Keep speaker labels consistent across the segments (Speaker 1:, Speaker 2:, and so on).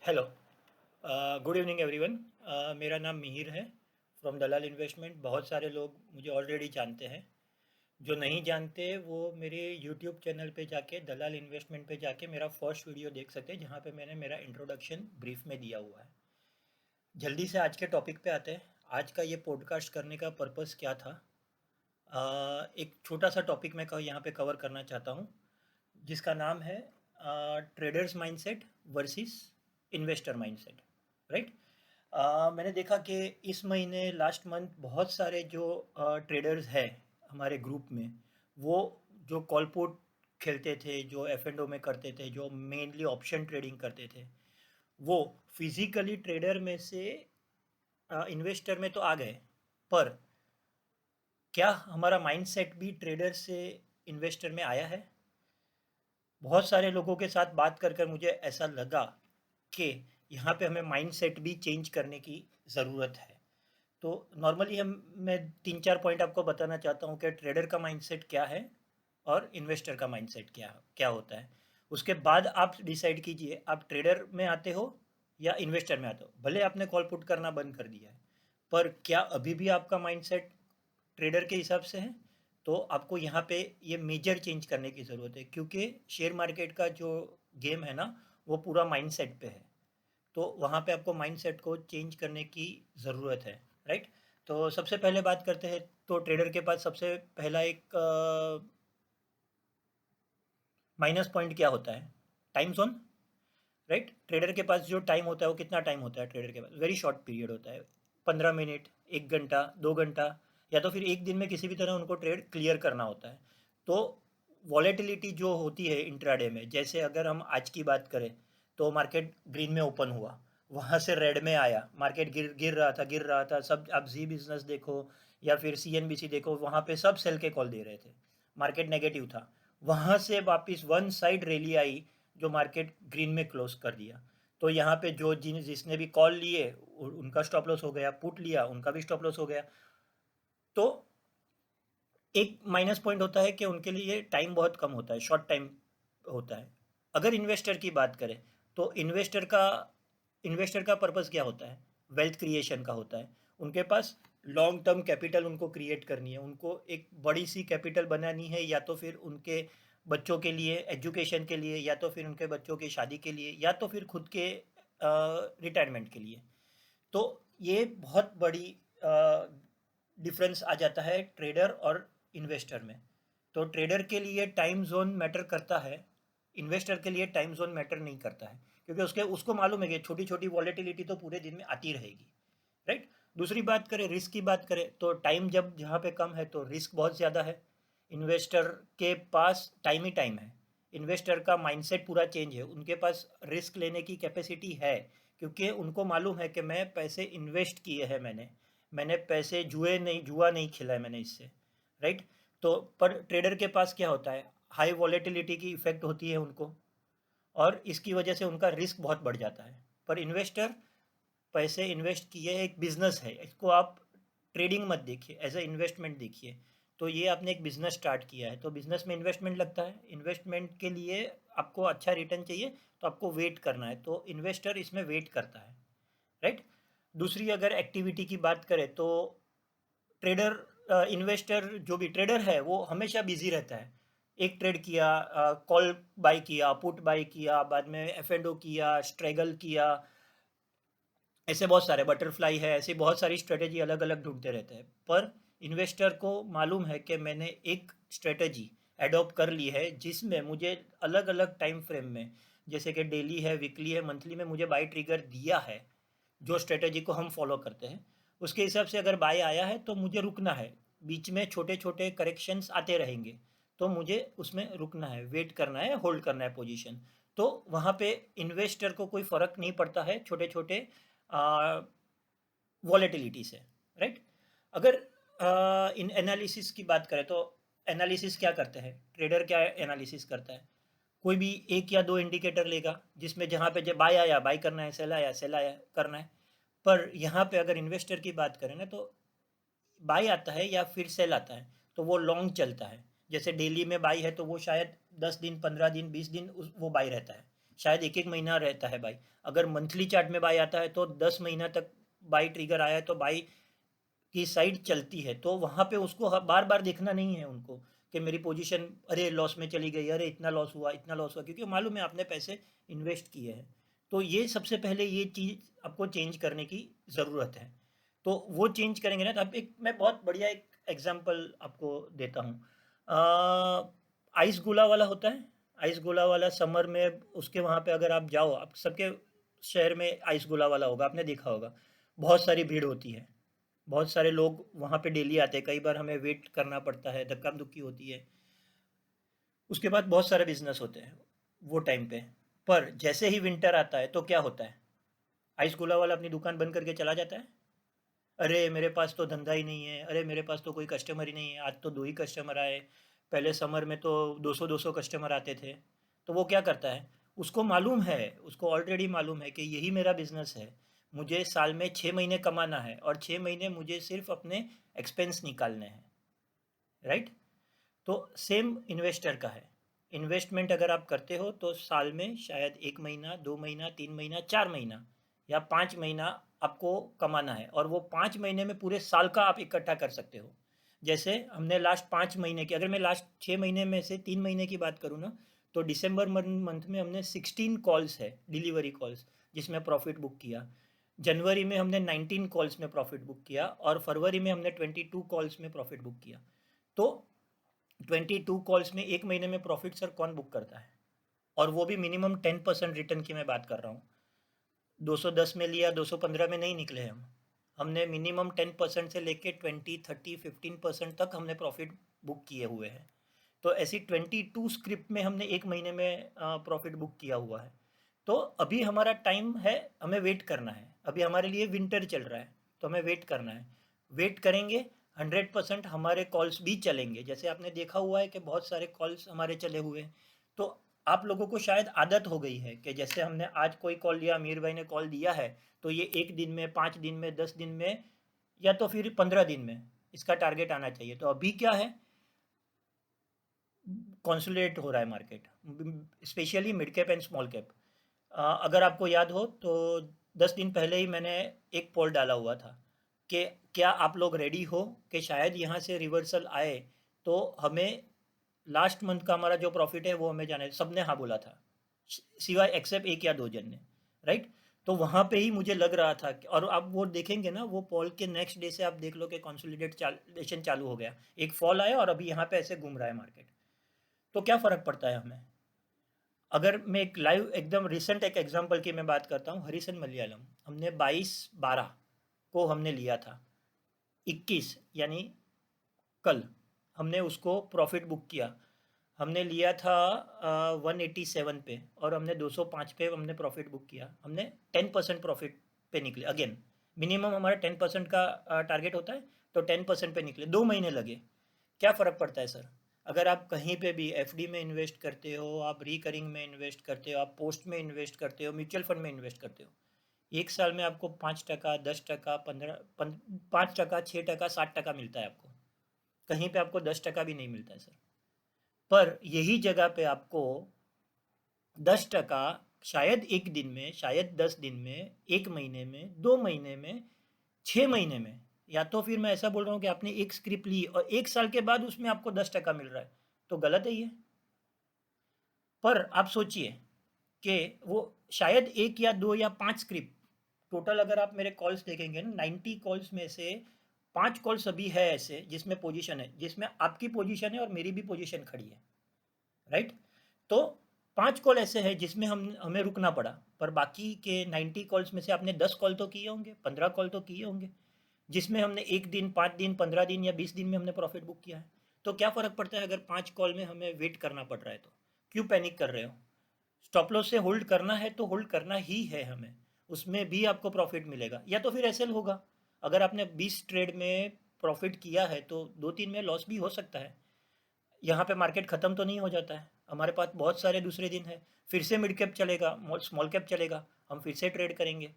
Speaker 1: Hello. Good evening everyone. मेरा नाम मिहिर है फ्रॉम दलाल इन्वेस्टमेंट। बहुत सारे लोग मुझे ऑलरेडी जानते हैं। जो नहीं जानते वो मेरे यूट्यूब चैनल पे जाके दलाल इन्वेस्टमेंट पे जाके मेरा फर्स्ट वीडियो देख सकते हैं, जहाँ पे मैंने मेरा इंट्रोडक्शन ब्रीफ में दिया हुआ है। जल्दी से आज के टॉपिक पे आते हैं। आज का ये पॉडकास्ट करने का पर्पस क्या था। एक छोटा सा टॉपिक मैं यहाँ पे कवर करना चाहता हूँ, जिसका नाम है traders mindset versus investor mindset. Right. मैंने देखा कि इस महीने लास्ट मंथ बहुत सारे जो ट्रेडर्स हैं हमारे ग्रुप में, वो जो कॉल पुट खेलते थे, जो एफ एंड ओ में करते थे, जो मेनली ऑप्शन ट्रेडिंग करते थे, वो फिजिकली ट्रेडर में से इन्वेस्टर में तो आ गए। पर क्या हमारा माइंडसेट भी ट्रेडर से इन्वेस्टर में आया है? बहुत सारे लोगों के साथ बात कर कर मुझे ऐसा लगा कि यहाँ पे हमें माइंडसेट भी चेंज करने की ज़रूरत है। तो नॉर्मली हम मैं 3-4 पॉइंट आपको बताना चाहता हूँ कि ट्रेडर का माइंडसेट क्या है और इन्वेस्टर का माइंडसेट क्या क्या होता है। उसके बाद आप डिसाइड कीजिए आप ट्रेडर में आते हो या इन्वेस्टर में आते हो। भले आपने कॉल पुट करना बंद कर दिया है, पर क्या अभी भी आपका माइंडसेट ट्रेडर के हिसाब से है? तो आपको यहाँ पे ये मेजर चेंज करने की ज़रूरत है, क्योंकि शेयर मार्केट का जो गेम है ना, वो पूरा माइंडसेट पे है। तो वहाँ पे आपको माइंडसेट को चेंज करने की ज़रूरत है। राइट। तो सबसे पहले बात करते हैं। तो ट्रेडर के पास सबसे पहला एक माइनस पॉइंट क्या होता है? Time zone. राइट। ट्रेडर के पास जो टाइम होता है वो कितना टाइम होता है? ट्रेडर के पास वेरी शॉर्ट पीरियड होता है। 15 मिनट, 1 घंटा, 2 घंटा, या तो फिर एक दिन में किसी भी तरह उनको ट्रेड क्लियर करना होता है। तो वॉलेटिलिटी जो होती है इंट्राडे में, जैसे अगर हम आज की बात करें तो मार्केट ग्रीन में ओपन हुआ, वहाँ से रेड में आया, मार्केट गिर गिर रहा था सब। आप जी बिजनेस देखो या फिर CNBC देखो, वहाँ पे सब सेल के कॉल दे रहे थे, मार्केट नेगेटिव था। वहाँ से वापस वन साइड रैली आई, जो मार्केट ग्रीन में क्लोज कर दिया। तो यहाँ पे जो जिसने भी कॉल लिए उनका स्टॉप लॉस हो गया, पुट लिया उनका भी स्टॉप लॉस हो गया। तो एक माइनस पॉइंट होता है कि उनके लिए टाइम बहुत कम होता है, शॉर्ट टाइम होता है। अगर इन्वेस्टर की बात करें तो इन्वेस्टर का पर्पस क्या होता है? वेल्थ क्रिएशन का होता है। उनके पास लॉन्ग टर्म कैपिटल उनको क्रिएट करनी है, उनको एक बड़ी सी कैपिटल बनानी है, या तो फिर उनके बच्चों के लिए एजुकेशन के लिए, या तो फिर उनके बच्चों की शादी के लिए, या तो फिर खुद के रिटायरमेंट के लिए। तो ये बहुत बड़ी डिफरेंस आ जाता है ट्रेडर और इन्वेस्टर में। तो ट्रेडर के लिए टाइम जोन मैटर करता है, इन्वेस्टर के लिए टाइम जोन मैटर नहीं करता है, क्योंकि उसके उसको मालूम है कि छोटी छोटी वॉलेटिलिटी तो पूरे दिन में आती रहेगी। राइट। दूसरी बात करें, रिस्क की बात करें, तो टाइम जब जहाँ पे कम है तो रिस्क बहुत ज़्यादा है। इन्वेस्टर के पास टाइम ही टाइम है। इन्वेस्टर का माइंडसेट पूरा चेंज है, उनके पास रिस्क लेने की कैपेसिटी है, क्योंकि उनको मालूम है कि मैं पैसे इन्वेस्ट किए हैं, मैंने पैसे जुआ नहीं खेला है मैंने इससे। राइट। तो पर ट्रेडर के पास क्या होता है? हाई वॉलेटिलिटी की इफेक्ट होती है उनको, और इसकी वजह से उनका रिस्क बहुत बढ़ जाता है। पर इन्वेस्टर पैसे इन्वेस्ट किए, एक बिजनेस है, इसको आप ट्रेडिंग मत देखिए, एज अ इन्वेस्टमेंट देखिए। तो ये आपने एक बिजनेस स्टार्ट किया है, तो बिजनेस में इन्वेस्टमेंट लगता है, इन्वेस्टमेंट के लिए आपको अच्छा रिटर्न चाहिए, तो आपको वेट करना है, तो इन्वेस्टर इसमें वेट करता है। राइट। दूसरी अगर एक्टिविटी की बात करें तो इन्वेस्टर जो भी ट्रेडर है वो हमेशा बिजी रहता है। एक ट्रेड किया, कॉल बाई किया, पुट बाई किया, बाद में एफ एंड ओ किया, स्ट्रगल किया, ऐसे बहुत सारे बटरफ्लाई है, ऐसी बहुत सारी स्ट्रेटेजी अलग अलग ढूंढते रहते हैं। पर इन्वेस्टर को मालूम है कि मैंने एक स्ट्रेटेजी एडॉप्ट कर ली है, जिसमें मुझे अलग अलग टाइम फ्रेम में, जैसे कि डेली है, वीकली है, मंथली में मुझे बाई ट्रिगर दिया है। जो स्ट्रेटेजी को हम फॉलो करते हैं उसके हिसाब से अगर बाय आया है तो मुझे रुकना है। बीच में छोटे छोटे करेक्शंस आते रहेंगे, तो मुझे उसमें रुकना है, वेट करना है, होल्ड करना है पोजीशन। तो वहाँ पे इन्वेस्टर को कोई फ़र्क नहीं पड़ता है छोटे छोटे वॉलेटिलिटी से। राइट। अगर इन एनालिसिस की बात करें तो एनालिसिस क्या करते हैं? ट्रेडर क्या एनालिसिस करता है? कोई भी एक या दो इंडिकेटर लेगा, जिसमें जहाँ पे जब बाय आया बाय करना है, सेल आया करना है। पर यहाँ पे अगर इन्वेस्टर की बात करें ना, तो बाई आता है या फिर सेल आता है तो वो लॉन्ग चलता है। जैसे डेली में बाई है तो वो शायद 10 दिन, 15 दिन, 20 दिन वो बाई रहता है। शायद एक एक महीना रहता है बाई। अगर मंथली चार्ट में बाई आता है तो 10 महीना तक बाई ट्रिगर आया है तो बाई की साइड चलती है, तो वहाँ पे उसको बार बार देखना नहीं है उनको कि मेरी पोजीशन अरे लॉस में चली गई, अरे इतना लॉस हुआ इतना लॉस हुआ, क्योंकि मालूम है आपने पैसे इन्वेस्ट किए हैं। तो ये सबसे पहले ये चीज़ आपको चेंज करने की ज़रूरत है। तो वो चेंज करेंगे ना, तो आप एक मैं बहुत बढ़िया एक एग्जांपल आपको देता हूँ। आइस गोला वाला होता है, आइस गोला वाला समर में उसके वहाँ पे अगर आप जाओ, आप सबके शहर में आइस गोला वाला होगा, आपने देखा होगा, बहुत सारी भीड़ होती है, बहुत सारे लोग वहाँ पे डेली आते हैं, कई बार हमें वेट करना पड़ता है, धक्का धुक्की होती है। उसके बाद बहुत सारे बिजनेस होते हैं वो टाइम पे। पर जैसे ही विंटर आता है तो क्या होता है, आइस गोला वाला अपनी दुकान बंद करके चला जाता है। अरे मेरे पास तो धंधा ही नहीं है, अरे मेरे पास तो कोई कस्टमर ही नहीं है, आज तो 2 ही कस्टमर आए, पहले समर में तो 200-200 कस्टमर आते थे। तो वो क्या करता है, उसको मालूम है, उसको ऑलरेडी मालूम है कि यही मेरा बिजनेस है, मुझे साल में 6 महीने कमाना है और 6 महीने मुझे सिर्फ अपने एक्सपेंस निकालने हैं, राइट। तो सेम इन्वेस्टर का है, इन्वेस्टमेंट अगर आप करते हो तो साल में शायद 1 महीना 2 महीना 3 महीना 4 महीना या 5 महीना आपको कमाना है, और वो 5 महीने में पूरे साल का आप इकट्ठा कर सकते हो। जैसे हमने लास्ट 5 महीने की, अगर मैं लास्ट 6 महीने में से 3 महीने की बात करूँ ना, तो दिसंबर मंथ में हमने 16 कॉल्स है, डिलीवरी कॉल्स, जिसमें प्रॉफिट बुक किया। जनवरी में हमने 19 कॉल्स में प्रॉफिट बुक किया और फरवरी में हमने 22 कॉल्स में प्रॉफिट बुक किया। तो 22 कॉल्स में एक महीने में प्रॉफिट सर कौन बुक करता है, और वो भी मिनिमम 10% रिटर्न की मैं बात कर रहा हूँ। 210 में लिया, 215 में नहीं निकले हम, हमने मिनिमम 10% से लेके 20, 30, 15% तक हमने प्रॉफिट बुक किए हुए हैं। तो ऐसी 22 स्क्रिप्ट में हमने एक महीने में प्रॉफिट बुक किया हुआ है। तो अभी हमारा टाइम है, हमें वेट करना है, अभी हमारे लिए विंटर चल रहा है तो हमें वेट करना है, वेट करेंगे। 100% हमारे कॉल्स भी चलेंगे, जैसे आपने देखा हुआ है कि बहुत सारे कॉल्स हमारे चले हुए हैं। तो आप लोगों को शायद आदत हो गई है कि जैसे हमने आज कोई कॉल लिया, अमीर भाई ने कॉल दिया है, तो ये 1 दिन में, 5 दिन में, 10 दिन में या तो फिर 15 दिन में इसका टारगेट आना चाहिए। तो अभी क्या है, कॉन्सोलिडेट हो रहा है market, specially mid cap and small cap. अगर आपको याद हो तो 10 दिन पहले ही मैंने एक पोल डाला हुआ था कि क्या आप लोग रेडी हो कि शायद यहाँ से रिवर्सल आए तो हमें लास्ट मंथ का हमारा जो प्रॉफिट है वो हमें जाना है। सबने हाँ बोला था, सिवाय एक्सेप्ट एक या दो जन ने, राइट। तो वहाँ पे ही मुझे लग रहा था और आप वो देखेंगे ना, वो पॉल के नेक्स्ट डे से आप देख लो कि कंसोलिडेशन चालू हो गया, एक फॉल आया और अभी यहाँ पे ऐसे घूम रहा है मार्केट। तो क्या फ़र्क पड़ता है हमें, अगर मैं एक लाइव एकदम रिसेंट एक एग्जांपल की मैं बात करता हूँ, हरीसन मलयालम हमने 22/12 को हमने लिया था, 21 यानी कल हमने उसको प्रॉफिट बुक किया। हमने लिया था 187 पे और हमने 205 पे हमने प्रॉफिट बुक किया, हमने 10% प्रॉफिट पे निकले। अगेन मिनिमम हमारा 10% का टारगेट होता है, तो 10% पे निकले, 2 महीने लगे। क्या फ़र्क पड़ता है सर, अगर आप कहीं पे भी एफडी में इन्वेस्ट करते हो, आप रिकरिंग में इन्वेस्ट करते हो, आप पोस्ट में इन्वेस्ट करते हो, म्यूचुअल फंड में इन्वेस्ट करते हो, एक साल में आपको 5%, 10%, 5%, 6%, 7% मिलता है आपको, कहीं पे आपको 10% भी नहीं मिलता है सर। पर यही जगह पे आपको 10% शायद एक दिन में, शायद 10 दिन में, एक महीने में, 2 महीने में, 6 महीने में, या तो फिर मैं ऐसा बोल रहा हूँ कि आपने एक स्क्रिप्ट ली और एक साल के बाद उसमें आपको 10% मिल रहा है, तो गलत है ये। पर आप सोचिए कि वो शायद एक या दो या 5 स्क्रिप्ट टोटल, अगर आप मेरे कॉल्स देखेंगे ना, 90 कॉल्स में से 5 कॉल्स अभी है ऐसे जिसमें पोजीशन है, जिसमें आपकी पोजीशन है और मेरी भी पोजीशन खड़ी है, राइट। तो 5 कॉल ऐसे हैं जिसमें हमें रुकना पड़ा, पर बाकी के 90 कॉल्स में से आपने 10 कॉल तो किए होंगे, 15 कॉल तो किए होंगे, जिसमें हमने 1 दिन, 5 दिन, 15 दिन या 20 दिन में हमने प्रॉफिट बुक किया है। तो क्या फ़र्क पड़ता है अगर 5 कॉल में हमें वेट करना पड़ रहा है, तो क्यों पैनिक कर रहे हो। स्टॉप लॉस से होल्ड करना है तो होल्ड करना ही है हमें, उसमें भी आपको प्रॉफिट मिलेगा, या तो फिर एसएल होगा। अगर आपने 20 ट्रेड में प्रॉफिट किया है तो 2-3 में लॉस भी हो सकता है। यहाँ पे मार्केट ख़त्म तो नहीं हो जाता है, हमारे पास बहुत सारे दूसरे दिन है, फिर से मिड कैप चलेगा, स्मॉल कैप चलेगा, हम फिर से ट्रेड करेंगे,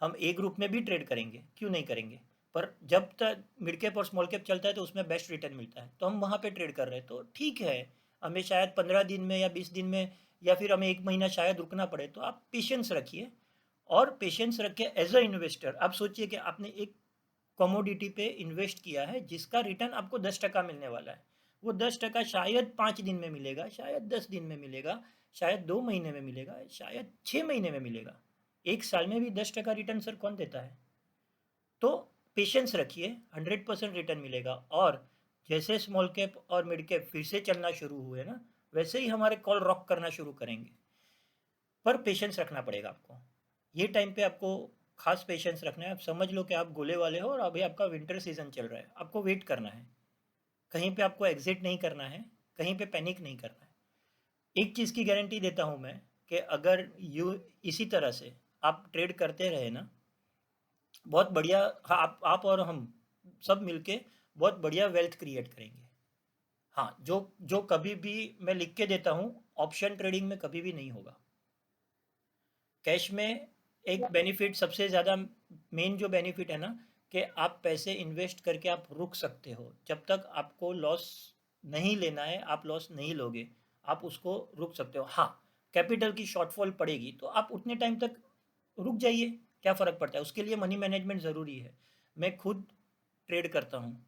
Speaker 1: हम ए ग्रुप में भी ट्रेड करेंगे, क्यों नहीं करेंगे। पर जब तक मिड कैप और स्मॉल कैप चलता है तो उसमें बेस्ट रिटर्न मिलता है, तो हम वहाँ पे ट्रेड कर रहे हैं, तो ठीक है। हमें शायद 15 दिन में या 20 दिन में या फिर हमें 1 महीना शायद रुकना पड़े, तो आप पेशेंस रखिए। और पेशेंस रख के एज अ इन्वेस्टर आप सोचिए कि आपने एक कमोडिटी पे इन्वेस्ट किया है जिसका रिटर्न आपको 10% मिलने वाला है। वो 10% शायद 5 दिन में मिलेगा, शायद 10 दिन में मिलेगा, शायद 2 महीने में मिलेगा, शायद 6 महीने में मिलेगा। 1 साल में भी 10% रिटर्न सर कौन देता है? तो पेशेंस रखिए, 100% रिटर्न मिलेगा। और जैसे स्मॉल कैप और मिड कैप फिर से चलना शुरू हुए ना, वैसे ही हमारे कॉल रॉक करना शुरू करेंगे। पर पेशेंस रखना पड़ेगा आपको। ये टाइम पे आपको खास पेशेंस रखना है। आप समझ लो कि आप गोले वाले हो और अभी आपका विंटर सीजन चल रहा है, आपको वेट करना है। कहीं पे आपको एग्जिट नहीं करना है, कहीं पे पैनिक नहीं करना है। एक चीज़ की गारंटी देता हूँ मैं कि अगर इसी तरह से आप ट्रेड करते रहे ना, बहुत बढ़िया। हाँ, आप और हम सब मिलके बहुत बढ़िया वेल्थ क्रिएट करेंगे। हाँ, जो जो कभी भी मैं लिख के देता हूँ, ऑप्शन ट्रेडिंग में कभी भी नहीं होगा। कैश में एक बेनिफिट सबसे ज़्यादा, मेन जो बेनिफिट है ना, कि आप पैसे इन्वेस्ट करके आप रुक सकते हो। जब तक आपको लॉस नहीं लेना है, आप लॉस नहीं लोगे, आप उसको रुक सकते हो। हाँ, कैपिटल की शॉर्टफॉल पड़ेगी तो आप उतने टाइम तक रुक जाइए, क्या फ़र्क पड़ता है? उसके लिए मनी मैनेजमेंट ज़रूरी है। मैं खुद ट्रेड करता हूँ,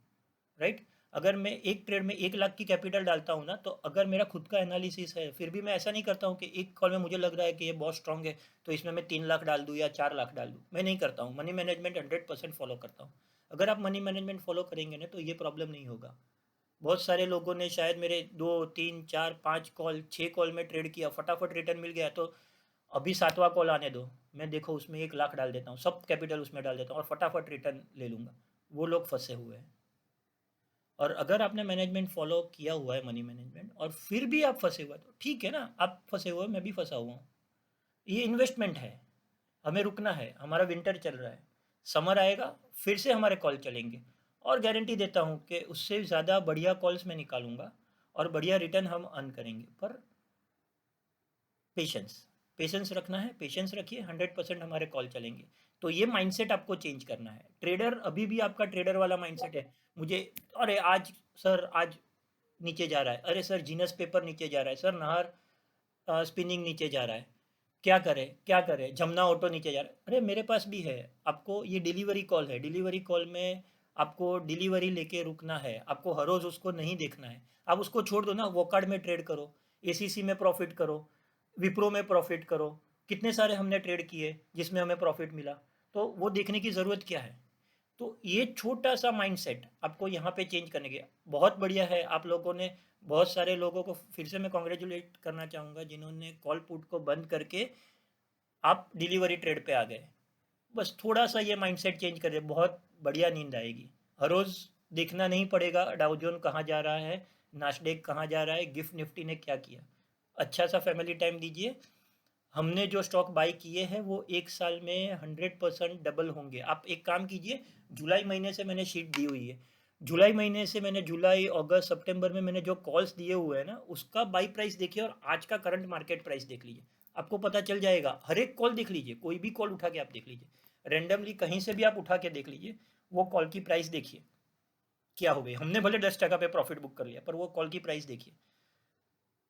Speaker 1: राइट? अगर मैं एक ट्रेड में 1 लाख की कैपिटल डालता हूँ ना, तो अगर मेरा खुद का एनालिसिस है, फिर भी मैं ऐसा नहीं करता हूँ कि एक कॉल में मुझे लग रहा है कि ये बहुत स्ट्रांग है तो इसमें मैं 3 लाख डाल दूँ या 4 लाख डाल दूँ। मैं नहीं करता हूँ, मनी मैनेजमेंट 100% फॉलो करता हूँ। अगर आप मनी मैनेजमेंट फॉलो करेंगे ना, तो ये प्रॉब्लम नहीं होगा। बहुत सारे लोगों ने शायद मेरे 2 3 4 5 कॉल 6 कॉल में ट्रेड किया, फटाफट रिटर्न मिल गया, तो अभी 7वां कॉल आने दो, मैं देखो उसमें 1 लाख डाल देता हूँ, सब कैपिटल उसमें डाल देता हूँ और फटाफट रिटर्न ले लूँगा। वो लोग फंसे हुए हैं। और अगर आपने मैनेजमेंट फॉलो किया हुआ है, मनी मैनेजमेंट, और फिर भी आप फंसे हुए, तो ठीक है ना, आप फंसे हुए, मैं भी फंसा हुआ हूँ। ये इन्वेस्टमेंट है, हमें रुकना है। हमारा विंटर चल रहा है, समर आएगा फिर से हमारे कॉल चलेंगे। और गारंटी देता हूँ कि उससे ज़्यादा बढ़िया कॉल्स मैं निकालूंगा और बढ़िया रिटर्न हम अर्न करेंगे। पर पेशेंस, पेशेंस रखना है, पेशेंस रखिए, 100% हमारे कॉल चलेंगे। तो ये माइंडसेट आपको चेंज करना है। ट्रेडर अभी भी आपका ट्रेडर वाला माइंडसेट है, मुझे अरे आज सर आज नीचे जा रहा है, अरे सर जीनस पेपर नीचे जा रहा है, सर नाहर स्पिनिंग नीचे जा रहा है, क्या करें क्या करें, जमुना ऑटो नीचे जा रहा है। अरे मेरे पास भी है। आपको ये डिलीवरी कॉल है, डिलीवरी कॉल में आपको डिलीवरी लेके रुकना है, आपको हर रोज़ उसको नहीं देखना है। आप उसको छोड़ दो ना, वोकार्ड में ट्रेड करो, एसीसी में प्रॉफिट करो, विप्रो में प्रॉफिट करो। कितने सारे हमने ट्रेड किए जिसमें हमें प्रॉफिट मिला, तो वो देखने की ज़रूरत क्या है? तो ये छोटा सा माइंडसेट आपको यहाँ पे चेंज करने की बहुत बढ़िया है। आप लोगों ने, बहुत सारे लोगों को फिर से मैं कॉन्ग्रेचुलेट करना चाहूँगा जिन्होंने कॉल पुट को बंद करके आप डिलीवरी ट्रेड पे आ गए। बस थोड़ा सा ये माइंडसेट चेंज करें, बहुत बढ़िया नींद आएगी। हर रोज़ देखना नहीं पड़ेगा डाउजोन कहाँ जा रहा है, नास्डेक कहाँ जा रहा है, गिफ्ट निफ्टी ने क्या किया। अच्छा सा फैमिली टाइम दीजिए। हमने जो स्टॉक बाई किए हैं वो 1 साल में 100% डबल होंगे। आप एक काम कीजिए, जुलाई महीने से मैंने शीट दी हुई है, जुलाई महीने से मैंने जुलाई अगस्त सितंबर में मैंने जो कॉल्स दिए हुए हैं ना, उसका बाई प्राइस देखिए और आज का करंट मार्केट प्राइस देख लीजिए, आपको पता चल जाएगा। हर एक कॉल देख लीजिए, कोई भी कॉल उठा के आप देख लीजिए, रेंडमली कहीं से भी आप उठा के देख लीजिए, वो कॉल की प्राइस देखिए क्या हो गई। हमने भले 10% पे प्रॉफिट बुक कर लिया, पर वो कॉल की प्राइस देखिए।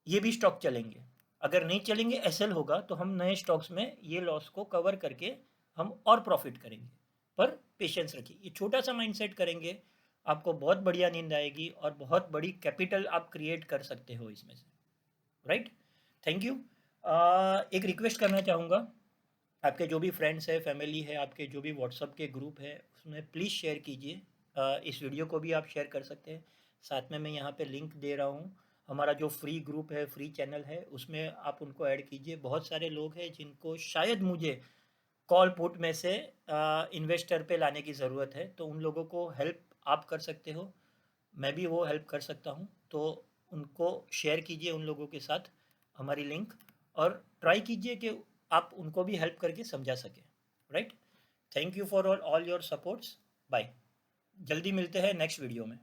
Speaker 1: ये भी स्टॉक चलेंगे। अगर नहीं चलेंगे, एसएल होगा, तो हम नए स्टॉक्स में ये लॉस को कवर करके हम और प्रॉफिट करेंगे। पर पेशेंस रखिए, ये छोटा सा माइंडसेट करेंगे, आपको बहुत बढ़िया नींद आएगी और बहुत बड़ी कैपिटल आप क्रिएट कर सकते हो इसमें से, राइट? Thank you. एक रिक्वेस्ट करना चाहूँगा, आपके जो भी फ्रेंड्स है, फैमिली है, आपके जो भी व्हाट्सअप के ग्रुप है, उसमें प्लीज़ शेयर कीजिए। इस वीडियो को भी आप शेयर कर सकते हैं। साथ में मैं यहाँ पे लिंक दे रहा हूँ, हमारा जो फ्री ग्रुप है, फ्री चैनल है, उसमें आप उनको ऐड कीजिए। बहुत सारे लोग हैं जिनको शायद मुझे कॉल पुट में से इन्वेस्टर पे लाने की ज़रूरत है, तो उन लोगों को हेल्प आप कर सकते हो, मैं भी वो हेल्प कर सकता हूँ। तो उनको शेयर कीजिए उन लोगों के साथ हमारी लिंक, और ट्राई कीजिए कि आप उनको भी हेल्प करके समझा सकें, right? Thank you for all your supports. Bye. जल्दी मिलते हैं नेक्स्ट वीडियो में।